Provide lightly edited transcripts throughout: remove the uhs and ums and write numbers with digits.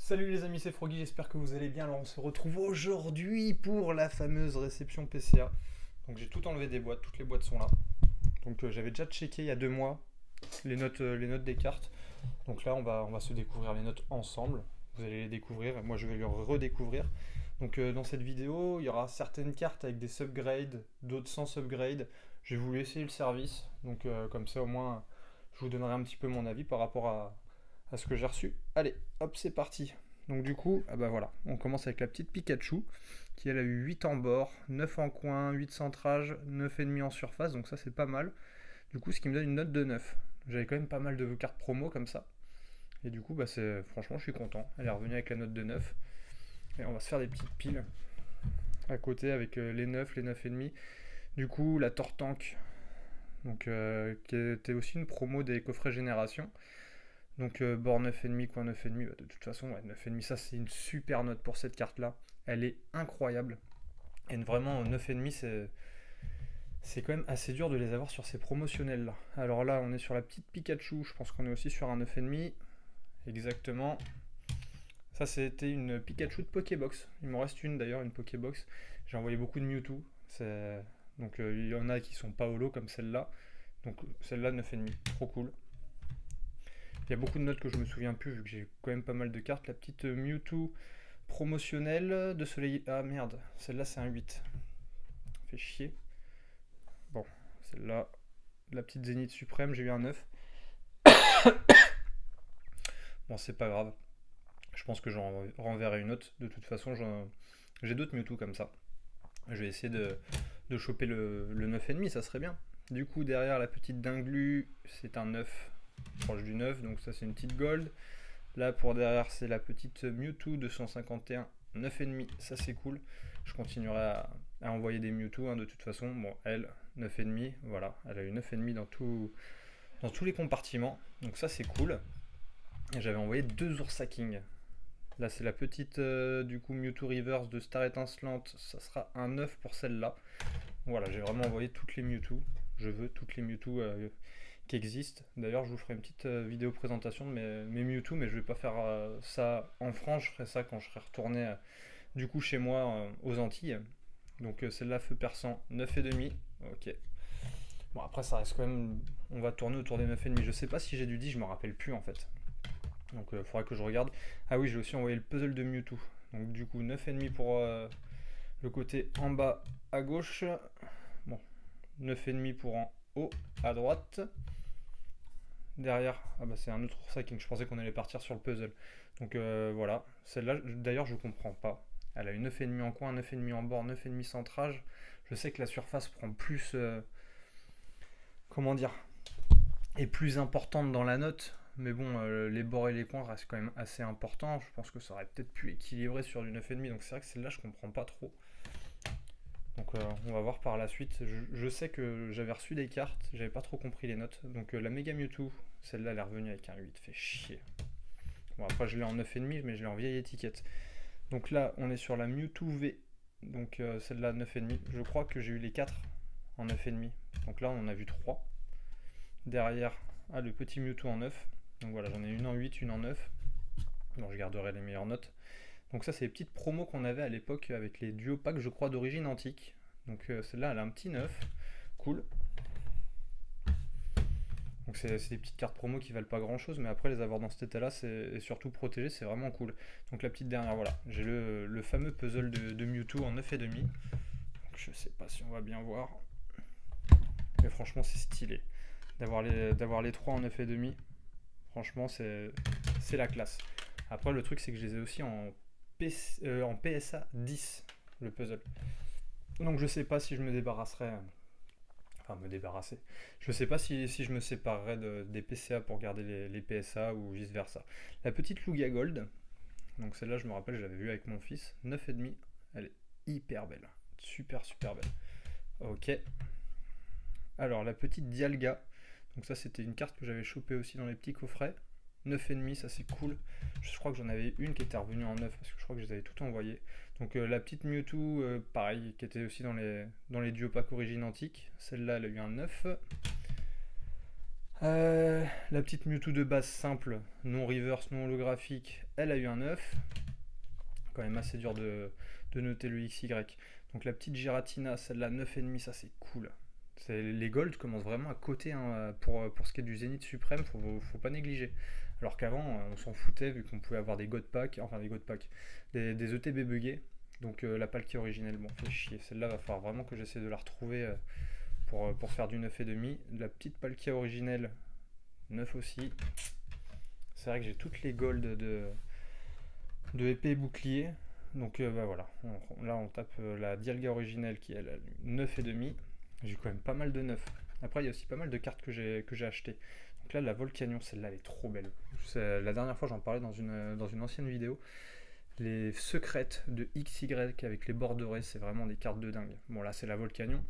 Salut les amis, c'est Froggy, j'espère que vous allez bien. Alors on se retrouve aujourd'hui pour la fameuse réception PCA. Donc j'ai tout enlevé des boîtes, toutes les boîtes sont là. Donc j'avais déjà checké il y a 2 mois les notes des cartes. Donc là on va se découvrir les notes ensemble. Vous allez les découvrir, moi je vais les redécouvrir. Donc dans cette vidéo, il y aura certaines cartes avec des subgrades, d'autres sans subgrade. Je vais vous laisser le service. Donc comme ça au moins je vous donnerai un petit peu mon avis par rapport à ce que j'ai reçu. Allez, hop, c'est parti. Donc du coup, ah bah voilà, on commence avec la petite Pikachu, qui elle a eu 8 en bord, 9 en coin, 8 centrage, 9,5 en surface, donc ça c'est pas mal. Du coup, ce qui me donne une note de 9. J'avais quand même pas mal de cartes promo comme ça. Et du coup, bah franchement, je suis content. Elle est revenue avec la note de 9. Et on va se faire des petites piles à côté avec les 9, les 9,5. Du coup, la Tortank, donc, qui était aussi une promo des coffrets Génération. Donc bord 9,5, coin 9,5, bah, de toute façon, ouais, 9,5, ça c'est une super note pour cette carte-là. Elle est incroyable. Et vraiment, 9,5, c'est quand même assez dur de les avoir sur ces promotionnels-là. Alors là, on est sur la petite Pikachu, je pense qu'on est aussi sur un 9,5. Exactement. Ça, c'était une Pikachu de Pokébox. Il m'en reste une d'ailleurs, une Pokébox. J'ai envoyé beaucoup de Mewtwo. Donc il y en a qui sont pas holo comme celle-là. Donc celle-là, 9,5. Trop cool. Il y a beaucoup de notes que je me souviens plus vu que j'ai quand même pas mal de cartes. La petite Mewtwo promotionnelle de soleil. Ah merde, celle-là c'est un 8. Fait chier. Bon, celle-là, la petite Zénith suprême, j'ai eu un 9. Bon, c'est pas grave. Je pense que j'en renverrai une autre. De toute façon, j'ai d'autres Mewtwo comme ça. Je vais essayer de choper le 9,5, ça serait bien. Du coup, derrière la petite Dinglu, c'est un 9, proche du 9, donc ça c'est une petite gold. Là pour derrière c'est la petite Mewtwo 251, 9,5, ça c'est cool. Je continuerai à envoyer des Mewtwo de toute façon. Bon, elle, 9,5, voilà, elle a eu 9,5 dans tous les compartiments, donc ça c'est cool. Et j'avais envoyé 2 King. Là c'est la petite du coup Mewtwo Reverse de Star Étincelante, ça sera un 9 pour celle-là. Voilà, j'ai vraiment envoyé toutes les Mewtwo. Je veux toutes les Mewtwo qui existent. D'ailleurs, je vous ferai une petite vidéo présentation de mes Mewtwo, mais je vais pas faire ça en France. Je ferai ça quand je serai retourné du coup chez moi aux Antilles. Donc celle-là, feu perçant 9,5. Ok. Bon, après, ça reste quand même. On va tourner autour des 9,5. Je sais pas si j'ai du 10, je me rappelle plus en fait. Donc il faudra que je regarde. Ah oui, j'ai aussi envoyé le puzzle de Mewtwo. Donc du coup, 9,5 pour le côté en bas à gauche. Bon, 9,5 pour en haut à droite. Derrière, ah bah c'est un autre sacking. Je pensais qu'on allait partir sur le puzzle. Donc voilà, celle-là, d'ailleurs, je comprends pas. Elle a une 9,5 en coin, 9,5 en bord, 9,5 centrage. Je sais que la surface prend plus. Comment dire, est plus importante dans la note. Mais bon, les bords et les coins restent quand même assez importants. Je pense que ça aurait peut-être pu équilibrer sur du 9,5. Donc c'est vrai que celle-là, je comprends pas trop. Donc on va voir par la suite. Je sais que j'avais reçu des cartes, j'avais pas trop compris les notes. Donc la Mega Mewtwo, celle-là elle est revenue avec un 8, fait chier. Bon après je l'ai en 9,5 mais je l'ai en vieille étiquette. Donc là on est sur la Mewtwo V, donc celle-là 9,5. Je crois que j'ai eu les 4 en 9,5. Donc là on en a vu 3. Derrière, le petit Mewtwo en 9. Donc voilà, j'en ai une en 8, une en 9. Bon, je garderai les meilleures notes. Donc ça c'est les petites promos qu'on avait à l'époque avec les duo packs je crois d'origine antique. Donc celle-là elle a un petit 9, cool. Donc c'est des petites cartes promo qui valent pas grand chose, mais après les avoir dans cet état-là et surtout protégées, c'est vraiment cool. Donc la petite dernière, voilà, j'ai le fameux puzzle de Mewtwo en 9,5. Donc je sais pas si on va bien voir, mais franchement c'est stylé d'avoir les 3 en 9,5. Franchement c'est la classe. Après le truc c'est que je les ai aussi en PSA 10, le puzzle. Donc je sais pas si je me débarrasserai. Enfin, me débarrasser. Je sais pas si je me séparerais des PCA pour garder les PSA ou vice versa. La petite Lugia Gold, donc celle-là je me rappelle, je l'avais vue avec mon fils, 9,5. Elle est hyper belle. Super super belle. Ok. Alors la petite Dialga, donc ça c'était une carte que j'avais chopée aussi dans les petits coffrets. 9,5, ça c'est cool. Je crois que j'en avais une qui était revenue en 9 parce que je crois que je les avais toutes envoyées. Donc la petite Mewtwo, pareil, qui était aussi dans les duo packs origine antique. Celle-là, elle a eu un 9. La petite Mewtwo de base simple, non reverse, non holographique, elle a eu un 9. Quand même assez dur de noter le XY. Donc la petite Giratina, celle-là 9,5, ça c'est cool. Les golds commencent vraiment à coter hein, pour ce qui est du Zénith suprême, faut pas négliger. Alors qu'avant, on s'en foutait vu qu'on pouvait avoir des God Packs, enfin des God Packs, des ETB buggés. Donc la Palkia originelle, bon, fait chier. Celle-là, va falloir vraiment que j'essaie de la retrouver pour faire du 9,5. La petite Palkia originelle, 9 aussi. C'est vrai que j'ai toutes les golds de épée et bouclier. Donc bah voilà, là on tape la Dialga originelle qui elle a 9,5. J'ai quand même pas mal de 9. Après il y a aussi pas mal de cartes que j'ai achetées. Donc là la Volcanion, celle-là elle est trop belle. La dernière fois j'en parlais dans une ancienne vidéo. Les secrètes de XY avec les bords dorés, c'est vraiment des cartes de dingue. Bon là c'est la Volcanion.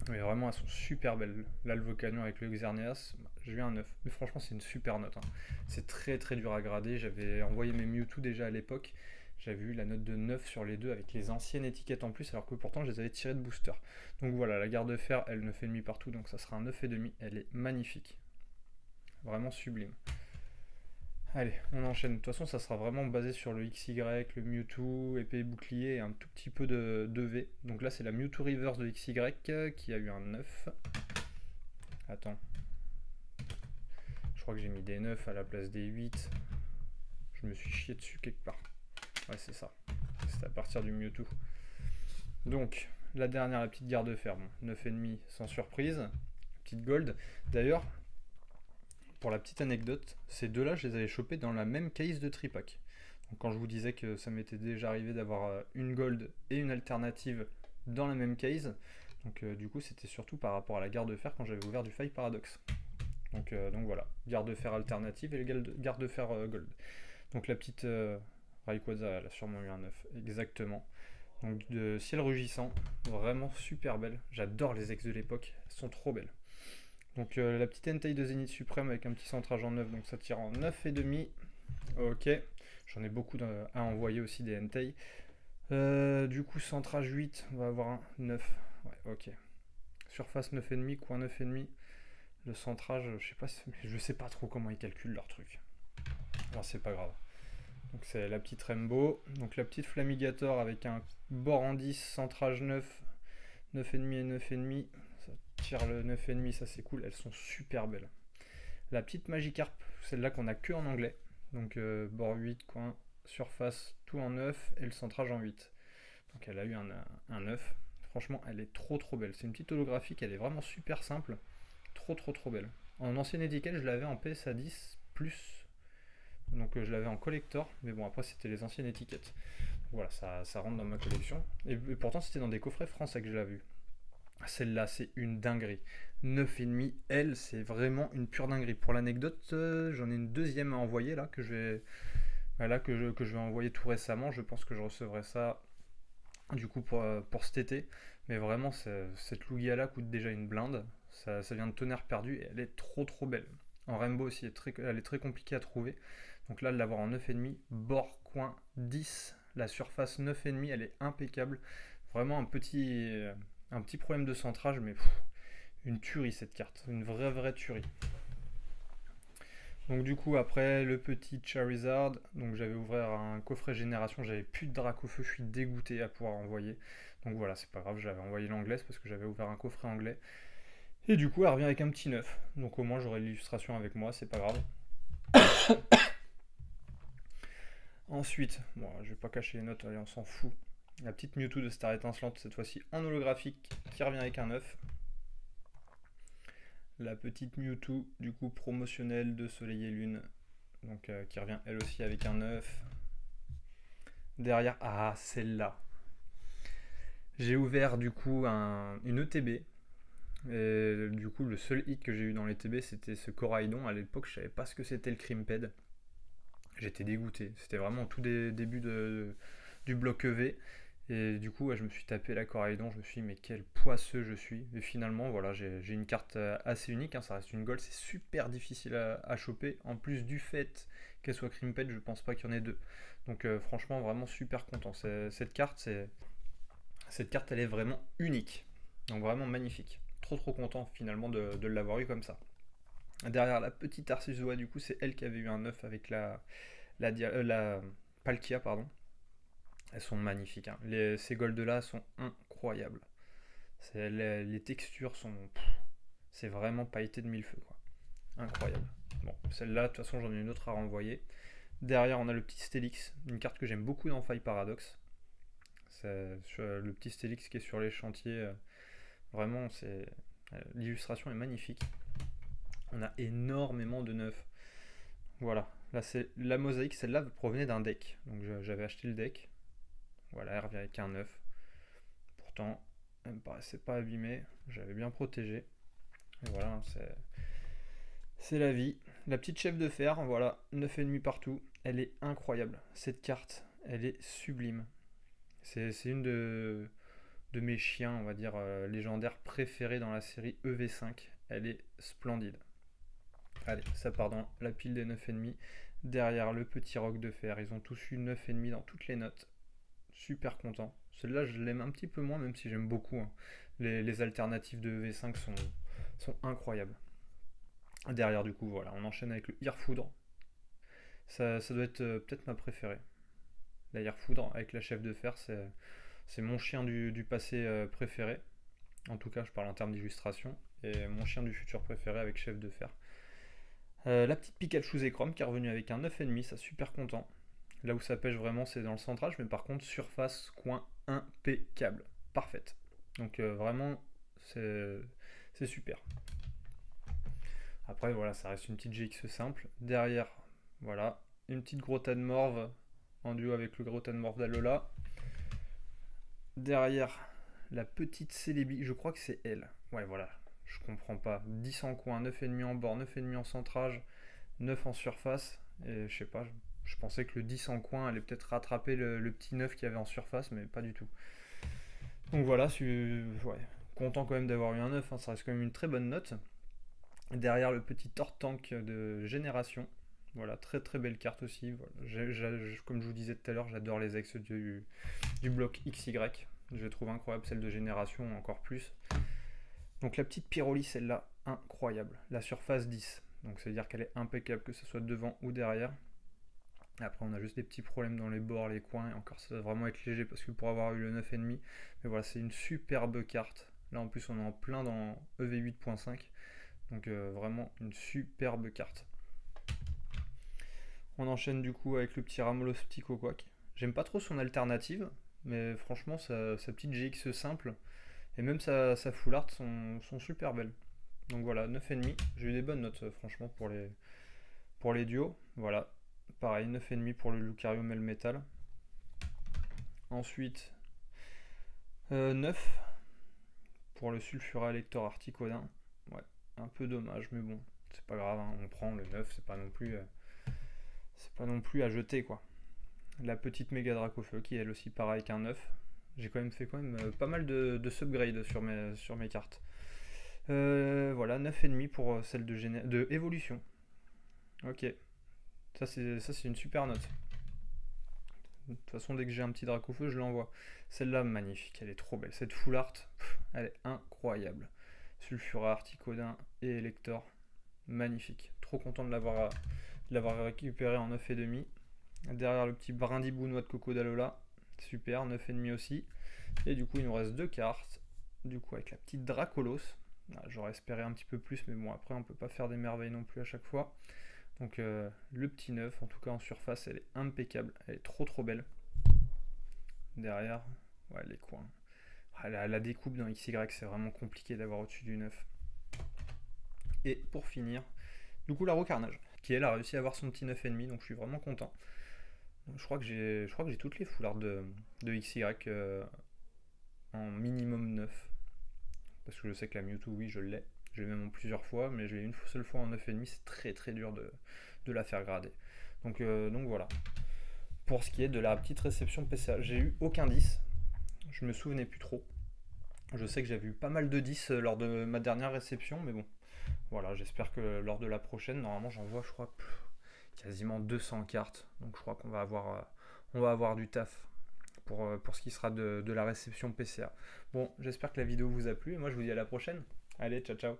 Mais vraiment elles sont super belles. Là le Volcanion avec le Xerneas, j'ai eu un 9. Mais franchement c'est une super note. Hein. C'est très très dur à grader. J'avais envoyé mes Mewtwo déjà à l'époque. J'avais eu la note de 9 sur les deux avec les anciennes étiquettes en plus, alors que pourtant je les avais tirées de booster. Donc voilà, la garde de fer, elle 9,5 partout, donc ça sera un 9,5. Elle est magnifique. Vraiment sublime. Allez, on enchaîne. De toute façon, ça sera vraiment basé sur le XY, le Mewtwo, épée et bouclier et un tout petit peu de V. Donc là, c'est la Mewtwo Reverse de XY qui a eu un 9. Attends. Je crois que j'ai mis des 9 à la place des 8. Je me suis chié dessus quelque part. Ouais, c'est ça. C'est à partir du Mewtwo. Donc, la dernière, la petite garde de fer. Bon, 9,5 sans surprise. Petite gold. D'ailleurs, pour la petite anecdote, ces deux-là, je les avais chopés dans la même case de tripack. Donc, quand je vous disais que ça m'était déjà arrivé d'avoir une gold et une alternative dans la même case, donc du coup, c'était surtout par rapport à la garde de fer quand j'avais ouvert du Faille Paradox. Donc voilà, garde de fer alternative et garde de fer gold. Donc la petite Rayquaza, elle a sûrement eu un 9, exactement. Donc de ciel rugissant, vraiment super belle. J'adore les ex de l'époque, elles sont trop belles. Donc la petite Entei de Zénith Suprême avec un petit centrage en 9, donc ça tire en 9,5. Ok, j'en ai beaucoup à envoyer aussi des Entei. Du coup, centrage 8, on va avoir un 9. Ouais, ok. Surface 9,5, coin 9,5. Le centrage, je sais pas trop comment ils calculent leur truc. Alors c'est pas grave. Donc c'est la petite Rainbow. Donc la petite Flamigator avec un bord en 10, centrage 9, 9,5 et 9,5. Ça tire le 9,5, ça c'est cool. Elles sont super belles. La petite Magikarp, celle-là qu'on a que en anglais. Donc bord 8, coin, surface, tout en 9 et le centrage en 8. Donc elle a eu un 9. Franchement, elle est trop trop belle. C'est une petite holographique, elle est vraiment super simple. Trop trop trop belle. En ancienne étiquette, je l'avais en PSA 10 plus. Donc je l'avais en collector, mais bon après c'était les anciennes étiquettes. Voilà, ça rentre dans ma collection. Et pourtant c'était dans des coffrets français que je l'ai vu. Celle-là c'est une dinguerie. 9,5, elle c'est vraiment une pure dinguerie. Pour l'anecdote, j'en ai une deuxième à envoyer là que je vais, voilà, que je vais envoyer tout récemment. Je pense que je recevrai ça du coup pour cet été. Mais vraiment cette Lugia là coûte déjà une blinde. Ça vient de Tonnerre Perdu et elle est trop trop belle. En Rainbow aussi, elle est très compliquée à trouver. Donc là, de l'avoir en 9,5, bord, coin, 10, la surface 9,5, elle est impeccable. Vraiment un petit problème de centrage, mais une tuerie cette carte, une vraie tuerie. Donc du coup, après le petit Charizard, donc j'avais ouvert un coffret génération, j'avais plus de Dracofeu, je suis dégoûté à pouvoir envoyer. Donc voilà, c'est pas grave, j'avais envoyé l'anglaise parce que j'avais ouvert un coffret anglais. Et du coup, elle revient avec un petit 9. Donc au moins, j'aurai l'illustration avec moi, c'est pas grave. Ensuite, bon, je vais pas cacher les notes, allez, on s'en fout. La petite Mewtwo de Star Étincelante, cette fois-ci en holographique, qui revient avec un 9. La petite Mewtwo, du coup, promotionnelle de Soleil et Lune, donc qui revient elle aussi avec un 9. Derrière, ah, celle-là. J'ai ouvert du coup une ETB. Et du coup, le seul hit que j'ai eu dans l'ETB, c'était ce Coraidon. À l'époque, je savais pas ce que c'était le Crimped. J'étais dégoûté. C'était vraiment au tout début du bloc EV. Et du coup, ouais, je me suis tapé la Coraidon. Je me suis dit, mais quel poisseux je suis. Et finalement, voilà, j'ai une carte assez unique. Hein, ça reste une gold. C'est super difficile à choper. En plus du fait qu'elle soit Crimped, je pense pas qu'il y en ait deux. Donc, franchement, vraiment super content. Cette carte, elle est vraiment unique. Donc, vraiment magnifique. Trop content finalement de l'avoir eu comme ça. Derrière la petite Arceus Zoa, du coup, c'est elle qui avait eu un 9 avec la Palkia, pardon. Elles sont magnifiques, hein. Ces golds-là sont incroyables. Les textures sont... C'est vraiment pailleté de mille feux, quoi. Incroyable. Bon, celle-là, de toute façon, j'en ai une autre à renvoyer. Derrière, on a le petit Stélix, une carte que j'aime beaucoup dans Faille Paradox. Le petit Stélix qui est sur les chantiers. Vraiment, l'illustration est magnifique. On a énormément de neufs. Voilà, là c'est la mosaïque, celle-là provenait d'un deck. Donc j'avais acheté le deck. Voilà, elle revient avec un neuf. Pourtant, elle me paraissait pas abîmée. J'avais bien protégé. Et voilà, hein, c'est la vie. La petite chef de fer, voilà, 9,5 partout. Elle est incroyable. Cette carte, elle est sublime. C'est une de mes chiens, on va dire, légendaires préférés dans la série EV5. Elle est splendide. Allez, ça part dans la pile des 9,5. Derrière le petit roc de fer, ils ont tous eu 9,5 dans toutes les notes. Super content. Celle-là, je l'aime un petit peu moins, même si j'aime beaucoup, hein. Les alternatives de EV5 sont incroyables. Derrière, du coup, voilà, on enchaîne avec le Irfoudre. Ça doit être peut-être ma préférée. La Irfoudre avec la chef de fer, c'est mon chien du passé préféré. En tout cas, je parle en termes d'illustration. Et mon chien du futur préféré avec chef de fer. La petite Pikachu Zekrom qui est revenue avec un 9,5, ça super content. Là où ça pêche vraiment, c'est dans le centrage, mais par contre, surface, coin, impeccable. Parfaite. Donc vraiment, c'est super. Après, voilà, ça reste une petite GX simple. Derrière, voilà, une petite Grotane Morve en duo avec le Grotane Morve d'Alola. Derrière, la petite Celebi, je crois que c'est elle. Ouais, voilà, je comprends pas. 10 en coin, 9,5 en bord, 9,5 en centrage, 9 en surface. Et je sais pas, je pensais que le 10 en coin allait peut-être rattraper le petit 9 qu'il y avait en surface, mais pas du tout. Donc voilà, ouais, content quand même d'avoir eu un 9, hein, ça reste quand même une très bonne note. Derrière le petit Tortank de Génération. Voilà, très très belle carte aussi. Voilà. Comme je vous disais tout à l'heure, j'adore les ex du bloc XY. Je trouve incroyable celle de Génération encore plus. Donc la petite Pyroli, celle-là, incroyable. La surface 10. Donc c'est à dire qu'elle est impeccable, que ce soit devant ou derrière. Après, on a juste des petits problèmes dans les bords, les coins. Et encore, ça doit vraiment être léger parce que pour avoir eu le 9,5. Mais voilà, c'est une superbe carte. Là, en plus, on est en plein dans EV8.5. Donc vraiment une superbe carte. On enchaîne du coup avec le petit Ramolos Psychoquack. J'aime pas trop son alternative, mais franchement sa petite GX simple et même sa full art sont super belles. Donc voilà, 9,5. J'ai eu des bonnes notes franchement pour les duos. Voilà, pareil, 9,5 pour le Lucario Melmetal. Ensuite, 9 pour le Sulfura Elector Articodin. Ouais, un peu dommage, mais bon, c'est pas grave, hein, on prend le 9, c'est pas non plus à jeter, quoi. La petite Mega Dracofeu qui est elle aussi pareil qu'un 9. J'ai quand même fait pas mal de subgrades sur mes cartes. Voilà, 9,5 pour celle de Évolution. Ok, ça c'est une super note. De toute façon, dès que j'ai un petit Dracofeu, je l'envoie. Celle-là, magnifique, elle est trop belle. Cette full art, elle est incroyable. Sulfura, Articodin et Elector, magnifique. Trop content de l'avoir récupéré en 9,5. Derrière le petit Brindibou Noix de Coco d'Alola, super, 9,5 aussi. Et du coup, il nous reste deux cartes. Du coup, avec la petite Dracolos. Ah, j'aurais espéré un petit peu plus, mais bon, après, on peut pas faire des merveilles non plus à chaque fois. Donc, le petit 9, en tout cas en surface, elle est impeccable. Elle est trop trop belle. Derrière, ouais, les coins. Ah, la découpe dans XY, c'est vraiment compliqué d'avoir au-dessus du 9. Et pour finir, du coup, la Rocarnage, qui elle a réussi à avoir son petit 9,5, donc je suis vraiment content. Je crois que j'ai toutes les foulards de XY en minimum 9. Parce que je sais que la Mewtwo, oui, je l'ai. Je l'ai même en plusieurs fois, mais je l'ai une seule fois en 9,5. C'est très très dur de la faire grader. Donc voilà. Pour ce qui est de la petite réception PCA, j'ai eu aucun 10. Je me souvenais plus trop. Je sais que j'avais eu pas mal de 10 lors de ma dernière réception, mais bon. Voilà, j'espère que lors de la prochaine, normalement j'en vois, je crois, quasiment 200 cartes. Donc je crois qu'on va avoir du taf pour ce qui sera de la réception PCA. Bon, j'espère que la vidéo vous a plu et moi je vous dis à la prochaine. Allez, ciao ciao.